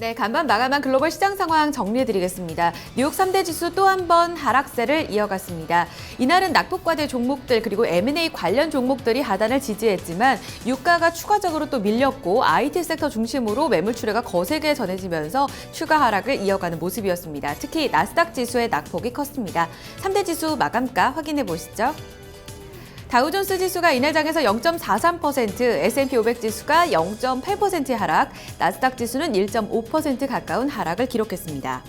네, 간밤 마감한 글로벌 시장 상황 정리해드리겠습니다. 뉴욕 3대 지수 또 한 번 하락세를 이어갔습니다. 이날은 낙폭과대 종목들 그리고 M&A 관련 종목들이 하단을 지지했지만 유가가 추가적으로 또 밀렸고 IT 섹터 중심으로 매물 출회가 거세게 전해지면서 추가 하락을 이어가는 모습이었습니다. 특히 나스닥 지수의 낙폭이 컸습니다. 3대 지수 마감가 확인해 보시죠. 다우존스 지수가 이날 장에서 0.43%, S&P 500 지수가 0.8% 하락, 나스닥 지수는 1.5% 가까운 하락을 기록했습니다.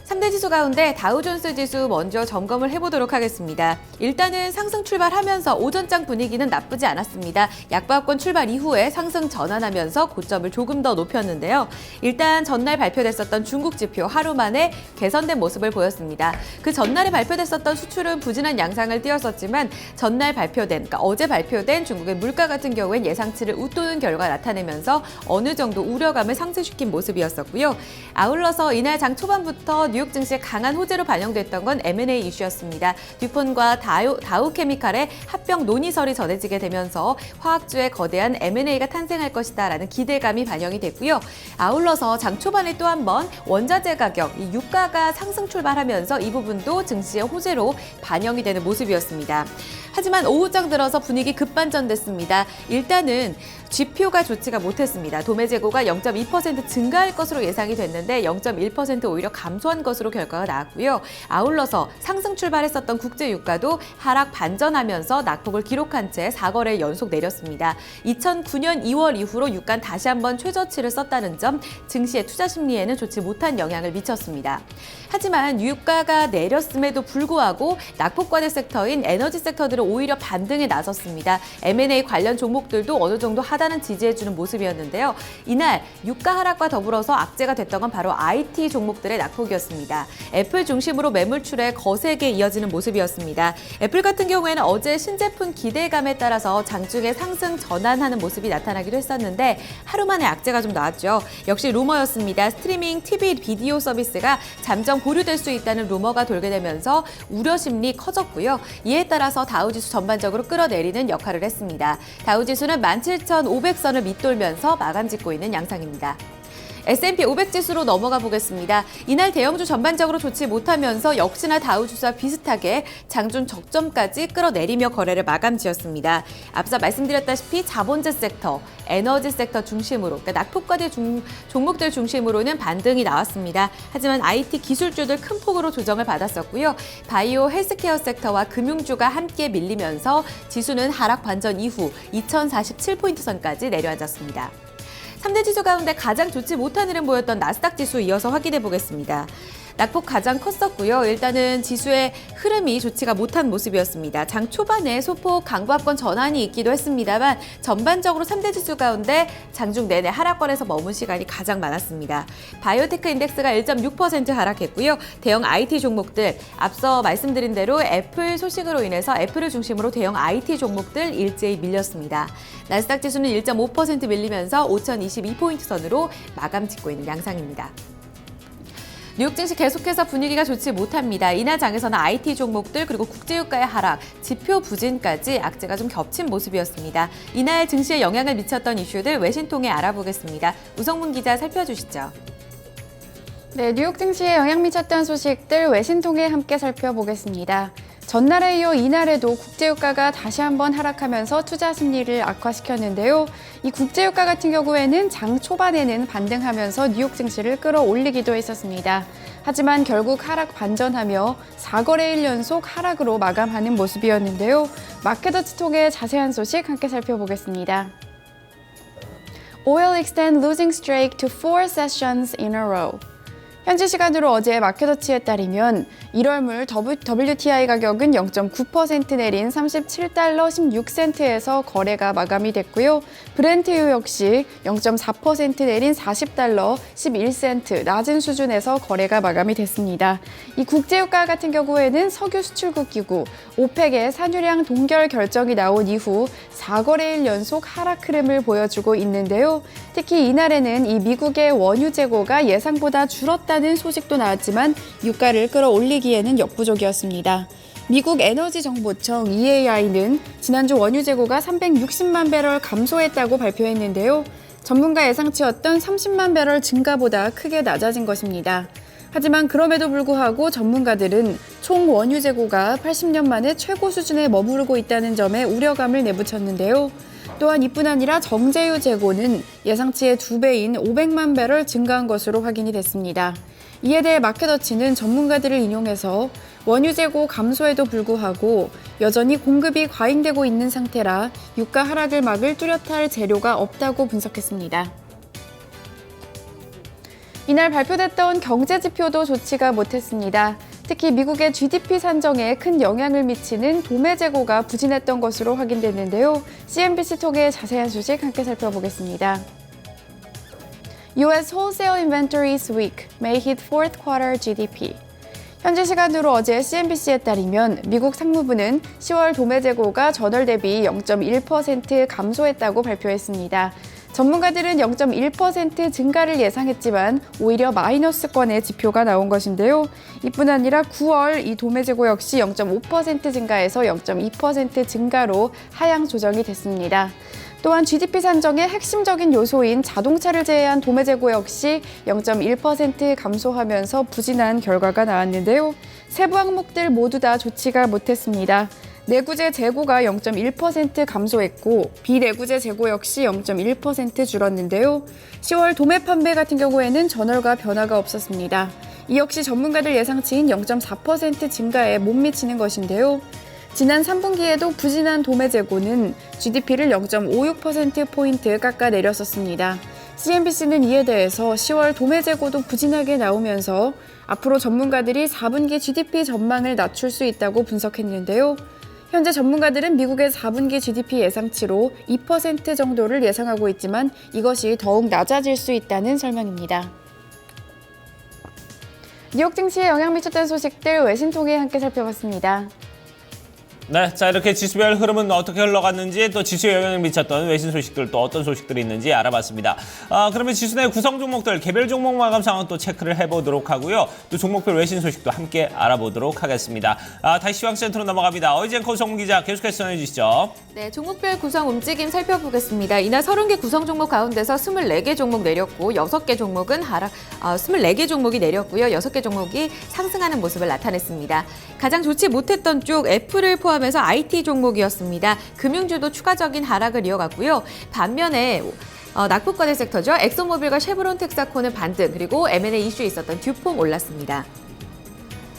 3대 지수 가운데 다우존스 지수 먼저 점검을 해보도록 하겠습니다. 일단은 상승 출발하면서 오전장 분위기는 나쁘지 않았습니다. 약보합권 출발 이후에 상승 전환하면서 고점을 조금 더 높였는데요. 일단 전날 발표됐었던 중국 지표 하루 만에 개선된 모습을 보였습니다. 그 전날에 발표됐었던 수출은 부진한 양상을 띄었었지만 전날 발표된, 그러니까 어제 발표된 중국의 물가 같은 경우엔 예상치를 웃도는 결과 나타내면서 어느 정도 우려감을 상쇄시킨 모습이었었고요. 아울러서 이날 장 초반부터 뉴욕 증시의 강한 호재로 반영됐던 건 M&A 이슈였습니다. 듀폰과 다우케미칼의 합병 논의설이 전해지게 되면서 화학주의 거대한 M&A가 탄생할 것이다라는 기대감이 반영이 됐고요. 아울러서 장 초반에 또 한 번 원자재 가격, 이 유가가 상승 출발하면서 이 부분도 증시의 호재로 반영이 되는 모습이었습니다. 하지만 오후장 들어서 분위기 급반전됐습니다. 일단은 지표가 좋지가 못했습니다. 도매 재고가 0.2% 증가할 것으로 예상이 됐는데 0.1% 오히려 감소한 것으로 결과가 나왔고요. 아울러서 상승 출발했었던 국제 유가도 하락 반전하면서 낙폭을 기록한 채 4거래 연속 내렸습니다. 2009년 2월 이후로 유가는 다시 한번 최저치를 썼다는 점, 증시의 투자 심리에는 좋지 못한 영향을 미쳤습니다. 하지만 유가가 내렸음에도 불구하고 낙폭과대 섹터인 에너지 섹터들은 오히려 반등에 나섰습니다. M&A 관련 종목들도 어느 정도 하단은 지지해주는 모습이었는데요. 이날 유가 하락과 더불어서 악재가 됐던 건 바로 IT 종목들의 낙폭이었습니다. 애플 중심으로 매물출에 거세게 이어지는 모습이었습니다. 애플 같은 경우에는 어제 신제품 기대감에 따라서 장중에 상승 전환하는 모습이 나타나기도 했었는데 하루 만에 악재가 좀 나왔죠. 역시 루머였습니다. 스트리밍 TV 비디오 서비스가 잠정 보류될 수 있다는 루머가 돌게 되면서 우려 심리 커졌고요. 이에 따라서 다우지수 전반적으로 끌어내리는 역할을 했습니다. 다우지수는 17,500선을 밑돌면서 마감 짓고 있는 양상입니다. S&P 500 지수로 넘어가 보겠습니다. 이날 대형주 전반적으로 좋지 못하면서 역시나 다우지수와 비슷하게 장중 적점까지 끌어내리며 거래를 마감 지었습니다. 앞서 말씀드렸다시피 자본재 섹터, 에너지 섹터 중심으로, 그러니까 낙폭과대 종목들 중심으로는 반등이 나왔습니다. 하지만 IT 기술주들 큰 폭으로 조정을 받았었고요. 바이오 헬스케어 섹터와 금융주가 함께 밀리면서 지수는 하락 반전 이후 2047포인트 선까지 내려앉았습니다. 3대 지수 가운데 가장 좋지 못한 흐름 보였던 나스닥 지수 이어서 확인해 보겠습니다. 낙폭 가장 컸었고요. 일단은 지수의 흐름이 좋지가 못한 모습이었습니다. 장 초반에 소폭 강보합권 전환이 있기도 했습니다만 전반적으로 3대 지수 가운데 장중 내내 하락권에서 머문 시간이 가장 많았습니다. 바이오테크 인덱스가 1.6% 하락했고요. 대형 IT 종목들, 앞서 말씀드린 대로 애플 소식으로 인해서 애플을 중심으로 대형 IT 종목들 일제히 밀렸습니다. 나스닥 지수는 1.5% 밀리면서 5,022포인트 선으로 마감 짓고 있는 양상입니다. 뉴욕 증시 계속해서 분위기가 좋지 못합니다. 이날 장에서는 IT 종목들 그리고 국제유가의 하락, 지표 부진까지 악재가 좀 겹친 모습이었습니다. 이날 증시에 영향을 미쳤던 이슈들 외신 통해 알아보겠습니다. 우성문 기자 살펴주시죠. 네, 뉴욕 증시에 영향 미쳤던 소식들 외신 통해 함께 살펴보겠습니다. 전날에 이어 이날에도 국제유가가 다시 한번 하락하면서 투자 심리를 악화시켰는데요. 이 국제유가 같은 경우에는 장 초반에는 반등하면서 뉴욕 증시를 끌어올리기도 했었습니다. 하지만 결국 하락 반전하며 4거래일 연속 하락으로 마감하는 모습이었는데요. 마켓워치 통해 자세한 소식 함께 살펴보겠습니다. Oil extend losing streak to 4 sessions in a row. 현지 시간으로 어제 마켓워치에 따르면 1월물 WTI 가격은 0.9% 내린 37달러 16센트에서 거래가 마감이 됐고요. 브렌트유 역시 0.4% 내린 40달러 11센트 낮은 수준에서 거래가 마감이 됐습니다. 이 국제유가 같은 경우에는 석유 수출국 기구 오펙의 산유량 동결 결정이 나온 이후 4거래일 연속 하락 흐름을 보여주고 있는데요. 특히 이날에는 이 미국의 원유 재고가 예상보다 줄었다는 소식도 나왔지만 유가를 끌어올리기에는 역부족이었습니다. 미국 에너지정보청 EAI는 지난주 원유 재고가 360만 배럴 감소했다고 발표했는데요. 전문가 예상치였던 30만 배럴 증가보다 크게 낮아진 것입니다. 하지만 그럼에도 불구하고 전문가들은 총 원유 재고가 80년 만에 최고 수준에 머무르고 있다는 점에 우려감을 내붙였는데요. 또한 이뿐 아니라 정제유 재고는 예상치의 2배인 500만 배럴 증가한 것으로 확인이 됐습니다. 이에 대해 마켓워치는 전문가들을 인용해서 원유 재고 감소에도 불구하고 여전히 공급이 과잉되고 있는 상태라 유가 하락을 막을 뚜렷할 재료가 없다고 분석했습니다. 이날 발표됐던 경제 지표도 좋지가 못했습니다. 특히 미국의 GDP 산정에 큰 영향을 미치는 도매 재고가 부진했던 것으로 확인됐는데요. CNBC 통해 자세한 소식 함께 살펴보겠습니다. US wholesale inventories weak may hit fourth quarter GDP. 현지 시간으로 어제 CNBC에 따르면 미국 상무부는 10월 도매 재고가 전월 대비 0.1% 감소했다고 발표했습니다. 전문가들은 0.1% 증가를 예상했지만 오히려 마이너스권의 지표가 나온 것인데요. 이뿐 아니라 9월 이 도매 재고 역시 0.5% 증가해서 0.2% 증가로 하향 조정이 됐습니다. 또한 GDP 산정의 핵심적인 요소인 자동차를 제외한 도매 재고 역시 0.1% 감소하면서 부진한 결과가 나왔는데요. 세부 항목들 모두 다 좋지가 못했습니다. 내구재 재고가 0.1% 감소했고 비내구재 재고 역시 0.1% 줄었는데요. 10월 도매 판매 같은 경우에는 전월과 변화가 없었습니다. 이 역시 전문가들 예상치인 0.4% 증가에 못 미치는 것인데요. 지난 3분기에도 부진한 도매 재고는 GDP를 0.56%포인트 깎아내렸었습니다. CNBC는 이에 대해서 10월 도매 재고도 부진하게 나오면서 앞으로 전문가들이 4분기 GDP 전망을 낮출 수 있다고 분석했는데요. 현재 전문가들은 미국의 4분기 GDP 예상치로 2% 정도를 예상하고 있지만 이것이 더욱 낮아질 수 있다는 설명입니다. 뉴욕 증시에 영향 미쳤던 소식들 외신 통해 함께 살펴봤습니다. 네, 자 이렇게 지수별 흐름은 어떻게 흘러갔는지 또 지수에 영향을 미쳤던 외신 소식들 또 어떤 소식들이 있는지 알아봤습니다. 그러면 지수 내 구성 종목들 개별 종목 마감 상황 또 체크를 해보도록 하고요. 또 종목별 외신 소식도 함께 알아보도록 하겠습니다. 다시 시황센터로 넘어갑니다. 어이젠커 성문 기자 계속해서 전해주시죠. 네, 종목별 구성 움직임 살펴보겠습니다. 이날 30개 구성 종목 가운데서 24개 종목 내렸고 6개 종목은 24개 종목이 내렸고요. 6개 종목이 상승하는 모습을 나타냈습니다. 가장 좋지 못했던 쪽 애플을 포함해서 IT 종목이었습니다. 금융주도 추가적인 하락을 이어갔고요. 반면에 낙폭과대 섹터죠. 엑소모빌과 쉐브론 텍사코는 반등, 그리고 M&A 이슈에 있었던 듀퐁 올랐습니다.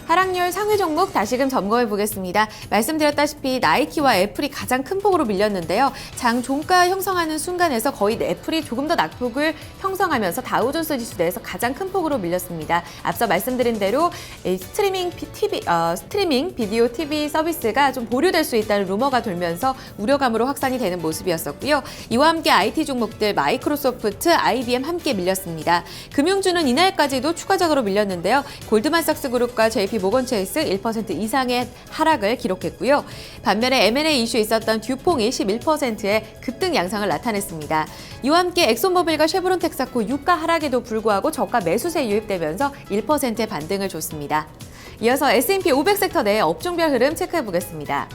하락률 상위 종목 다시금 점검해 보겠습니다. 말씀드렸다시피 나이키와 애플이 가장 큰 폭으로 밀렸는데요. 장 종가 형성하는 순간에서 거의 애플이 조금 더 낙폭을 형성하면서 다우존스 지수 내에서 가장 큰 폭으로 밀렸습니다. 앞서 말씀드린 대로 스트리밍 비디오 TV 서비스가 좀 보류될 수 있다는 루머가 돌면서 우려감으로 확산이 되는 모습이었었고요. 이와 함께 IT 종목들 마이크로소프트, IBM 함께 밀렸습니다. 금융주는 이날까지도 추가적으로 밀렸는데요. 골드만삭스 그룹과 JP 모건 체이스 1% 이상의 하락을 기록했고요. 반면에 M&A 이슈 있었던 듀퐁이 11%의 급등 양상을 나타냈습니다. 이와 함께 엑소모빌과 쉐브론 텍사코 유가 하락에도 불구하고 저가 매수세 유입되면서 1%의 반등을 줬습니다. 이어서 S&P 500 섹터 내 업종별 흐름 체크해 보겠습니다.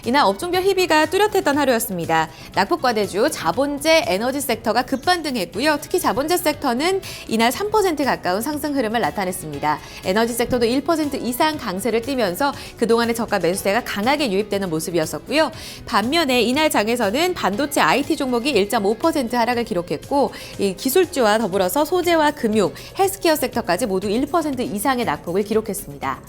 이날 업종별 희비가 뚜렷했던 하루였습니다. 낙폭과대주 자본재 에너지 섹터가 급반등했고요. 특히 자본재 섹터는 이날 3% 가까운 상승 흐름을 나타냈습니다. 에너지 섹터도 1% 이상 강세를 띠면서 그동안의 저가 매수세가 강하게 유입되는 모습이었었고요. 반면에 이날 장에서는 반도체 IT 종목이 1.5% 하락을 기록했고 이 기술주와 더불어서 소재와 금융, 헬스케어 섹터까지 모두 1% 이상의 낙폭을 기록했습니다.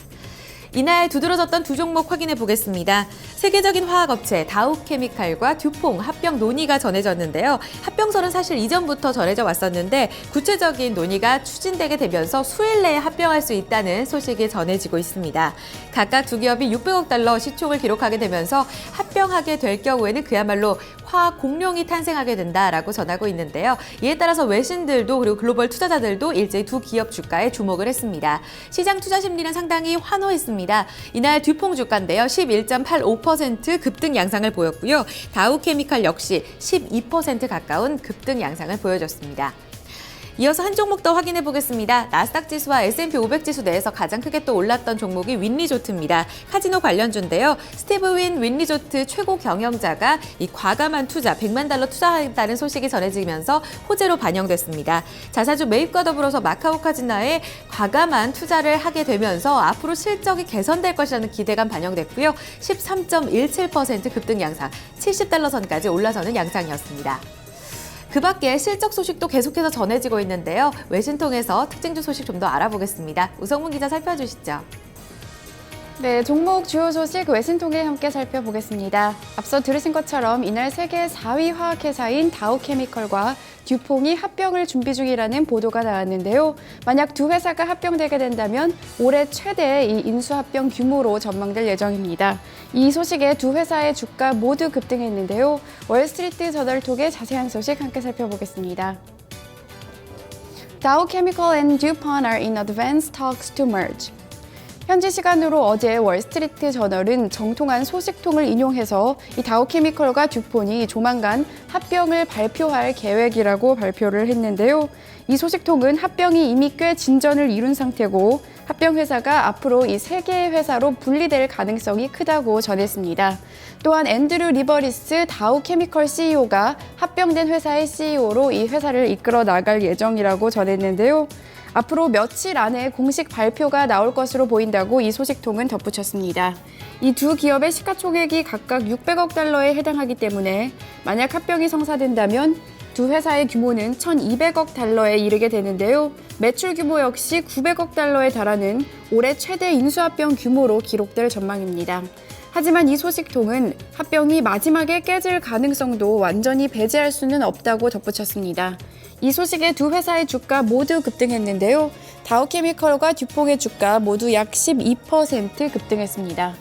이날 두드러졌던 두 종목 확인해 보겠습니다. 세계적인 화학업체 다우케미칼과 듀퐁 합병 논의가 전해졌는데요. 합병설은 사실 이전부터 전해져 왔었는데 구체적인 논의가 추진되게 되면서 수일 내에 합병할 수 있다는 소식이 전해지고 있습니다. 각각 두 기업이 600억 달러 시총을 기록하게 되면서 합병하게 될 경우에는 그야말로 화학 공룡이 탄생하게 된다라고 전하고 있는데요. 이에 따라서 외신들도 그리고 글로벌 투자자들도 일제히 두 기업 주가에 주목을 했습니다. 시장 투자 심리는 상당히 환호했습니다. 이날 듀퐁 주가인데요. 11.85% 급등 양상을 보였고요. 다우케미칼 역시 12% 가까운 급등 양상을 보여줬습니다. 이어서 한 종목 더 확인해 보겠습니다. 나스닥 지수와 S&P 500 지수 내에서 가장 크게 또 올랐던 종목이 윈리조트입니다. 카지노 관련주인데요. 스티브 윈리조트 최고 경영자가 이 과감한 투자, $100만 투자하겠다는 소식이 전해지면서 호재로 반영됐습니다. 자사주 매입과 더불어서 마카오 카지노에 과감한 투자를 하게 되면서 앞으로 실적이 개선될 것이라는 기대감 반영됐고요. 13.17% 급등 양상, $70 선까지 올라서는 양상이었습니다. 그 밖에 실적 소식도 계속해서 전해지고 있는데요. 외신 통해서 특징주 소식 좀 더 알아보겠습니다. 우성문 기자 살펴주시죠. 네, 종목 주요 소식 외신 통해 함께 살펴보겠습니다. 앞서 들으신 것처럼 이날 세계 4위 화학회사인 다우케미컬과 듀퐁이 합병을 준비 중이라는 보도가 나왔는데요. 만약 두 회사가 합병되게 된다면 올해 최대의 이 인수합병 규모로 전망될 예정입니다. 이 소식에 두 회사의 주가 모두 급등했는데요. 월스트리트 저널 통해 자세한 소식 함께 살펴보겠습니다. Dow Chemical and DuPont are in advanced talks to merge. 현지 시간으로 어제 월스트리트 저널은 정통한 소식통을 인용해서 이 다우케미컬과 듀폰이 조만간 합병을 발표할 계획이라고 발표를 했는데요. 이 소식통은 합병이 이미 꽤 진전을 이룬 상태고 합병 회사가 앞으로 이 세 개의 회사로 분리될 가능성이 크다고 전했습니다. 또한 앤드류 리버리스 다우케미컬 CEO가 합병된 회사의 CEO로 이 회사를 이끌어 나갈 예정이라고 전했는데요. 앞으로 며칠 안에 공식 발표가 나올 것으로 보인다고 이 소식통은 덧붙였습니다. 이 두 기업의 시가총액이 각각 600억 달러에 해당하기 때문에 만약 합병이 성사된다면 두 회사의 규모는 1,200억 달러에 이르게 되는데요. 매출 규모 역시 900억 달러에 달하는 올해 최대 인수합병 규모로 기록될 전망입니다. 하지만 이 소식통은 합병이 마지막에 깨질 가능성도 완전히 배제할 수는 없다고 덧붙였습니다. 이 소식에 두 회사의 주가 모두 급등했는데요. 다우케미컬과 듀퐁의 주가 모두 약 12% 급등했습니다.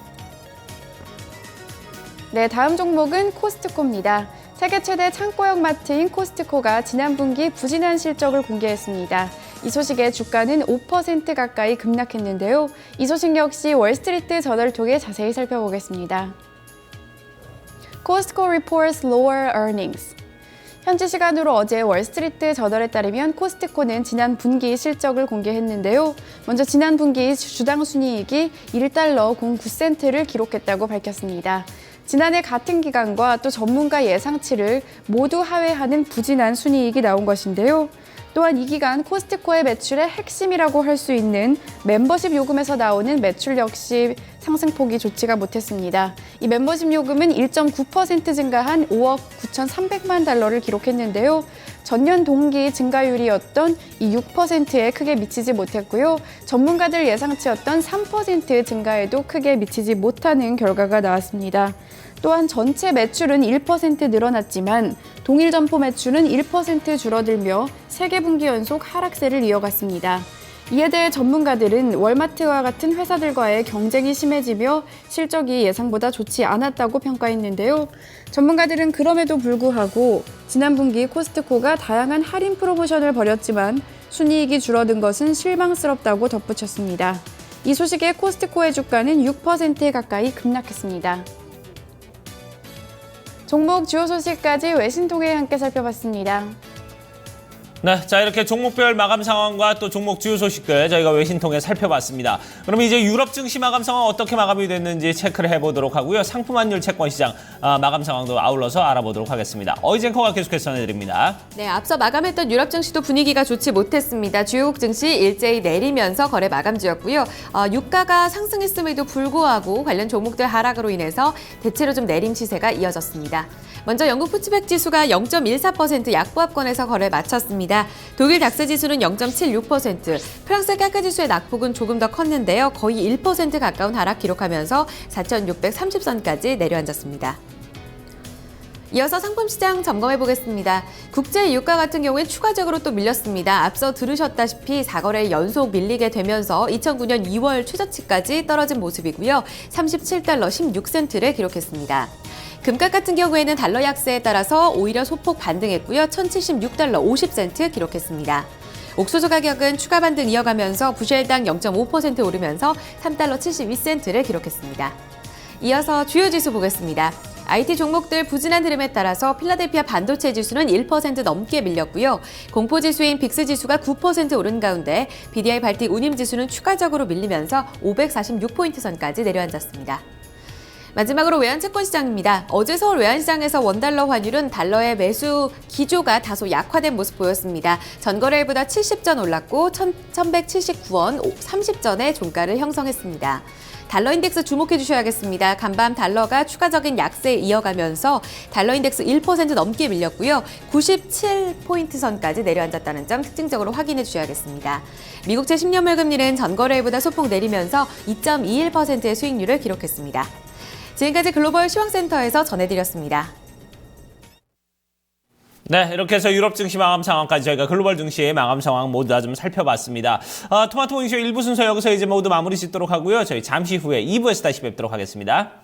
네, 다음 종목은 코스트코입니다. 세계 최대 창고형 마트인 코스트코가 지난 분기 부진한 실적을 공개했습니다. 이 소식에 주가는 5% 가까이 급락했는데요. 이 소식 역시 월스트리트 저널을 통해 자세히 살펴보겠습니다. Costco reports lower earnings. 현지 시간으로 어제 월스트리트 저널에 따르면 코스트코는 지난 분기 실적을 공개했는데요. 먼저 지난 분기 주당 순이익이 $1 09센트를 기록했다고 밝혔습니다. 지난해 같은 기간과 또 전문가 예상치를 모두 하회하는 부진한 순이익이 나온 것인데요. 또한 이 기간 코스트코의 매출의 핵심이라고 할 수 있는 멤버십 요금에서 나오는 매출 역시 상승폭이 좋지가 못했습니다. 이 멤버십 요금은 1.9% 증가한 5억 9,300만 달러를 기록했는데요. 전년 동기 증가율이었던 이 6%에 크게 미치지 못했고요. 전문가들 예상치였던 3% 증가에도 크게 미치지 못하는 결과가 나왔습니다. 또한 전체 매출은 1% 늘어났지만 동일 점포 매출은 1% 줄어들며 3개 분기 연속 하락세를 이어갔습니다. 이에 대해 전문가들은 월마트와 같은 회사들과의 경쟁이 심해지며 실적이 예상보다 좋지 않았다고 평가했는데요. 전문가들은 그럼에도 불구하고 지난 분기 코스트코가 다양한 할인 프로모션을 벌였지만 순이익이 줄어든 것은 실망스럽다고 덧붙였습니다. 이 소식에 코스트코의 주가는 6% 가까이 급락했습니다. 종목 주요 소식까지 외신 통해 함께 살펴봤습니다. 네, 자 이렇게 종목별 마감 상황과 또 종목 주요 소식들 저희가 외신 통해 살펴봤습니다. 그럼 이제 유럽 증시 마감 상황 어떻게 마감이 됐는지 체크를 해보도록 하고요. 상품 환율 채권 시장 마감 상황도 아울러서 알아보도록 하겠습니다. 어이젠커가 계속해서 전해드립니다. 네, 앞서 마감했던 유럽 증시도 분위기가 좋지 못했습니다. 주요국 증시 일제히 내리면서 거래 마감주였고요. 유가가 상승했음에도 불구하고 관련 종목들 하락으로 인해서 대체로 좀 내림 시세가 이어졌습니다. 먼저 영국 푸츠백 지수가 0.14% 약보합권에서 거래 마쳤습니다. 독일 닥스 지수는 0.76%, 프랑스 까크 지수의 낙폭은 조금 더 컸는데요. 거의 1% 가까운 하락 기록하면서 4,630선까지 내려앉았습니다. 이어서 상품 시장 점검해 보겠습니다. 국제 유가 같은 경우엔 추가적으로 또 밀렸습니다. 앞서 들으셨다시피 4거래 연속 밀리게 되면서 2009년 2월 최저치까지 떨어진 모습이고요. $37 16센트를 기록했습니다. 금값 같은 경우에는 달러 약세에 따라서 오히려 소폭 반등했고요. $1,076 50센트 기록했습니다. 옥수수 가격은 추가 반등 이어가면서 부실당 0.5% 오르면서 $3 72센트를 기록했습니다. 이어서 주요 지수 보겠습니다. IT 종목들 부진한 흐름에 따라서 필라델피아 반도체 지수는 1% 넘게 밀렸고요. 공포지수인 빅스지수가 9% 오른 가운데 BDI 발틱 운임지수는 추가적으로 밀리면서 546포인트 선까지 내려앉았습니다. 마지막으로 외환채권 시장입니다. 어제 서울 외환시장에서 원달러 환율은 달러의 매수 기조가 다소 약화된 모습 보였습니다. 전거래일보다 70전 올랐고 1,179원 30전의 종가를 형성했습니다. 달러 인덱스 주목해 주셔야겠습니다. 간밤 달러가 추가적인 약세 이어가면서 달러 인덱스 1% 넘게 밀렸고요. 97포인트 선까지 내려앉았다는 점 특징적으로 확인해 주셔야겠습니다. 미국채 10년물 금리는 전거래일보다 소폭 내리면서 2.21%의 수익률을 기록했습니다. 지금까지 글로벌 시황센터에서 전해드렸습니다. 네, 이렇게 해서 유럽 증시 마감 상황까지 저희가 글로벌 증시의 마감 상황 모두 다 좀 살펴봤습니다. 토마토 잉쇼 1부 순서 여기서 이제 모두 마무리 짓도록 하고요. 저희 잠시 후에 2부에서 다시 뵙도록 하겠습니다.